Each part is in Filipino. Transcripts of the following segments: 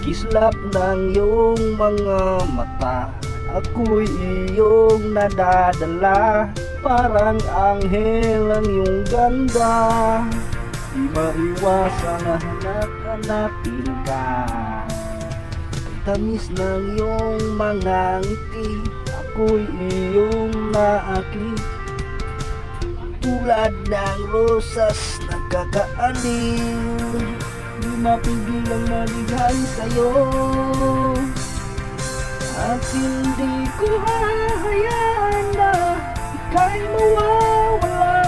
Kislap ng iyong mga mata, ako'y iyong nadadala. Parang anghel ang iyong ganda, di maiwasan na hanap-hanapin ka. Tamis ng iyong mga ngiti, ako'y iyong naakit. Tulad ng rosas nagkakaaliw, di mapigil ang maligay sa'yo. At hindi ko hahayaan na ika'y mawawala.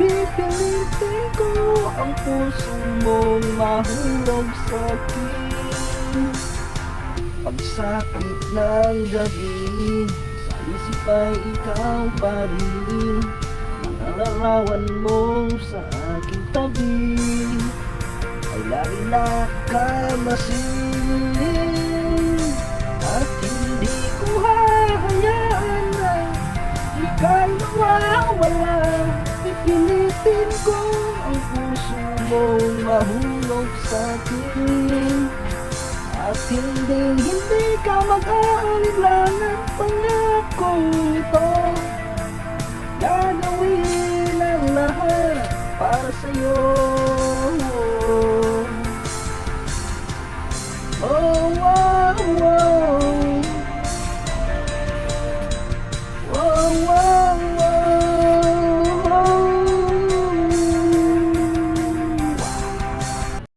Pipilitin ko ang puso mong mahulog sa'kin. Pagsapit ng gabi, sa isip ay ikaw pa rin. Mga larawan mo sa aking tabi ay lagi nakamasin. At hindi ko hahayaan na ika'y mawawala. Pipilitin ko ang puso mong mahulog sa'kin. At hindi ka mag-aalinlangan, pangako ito.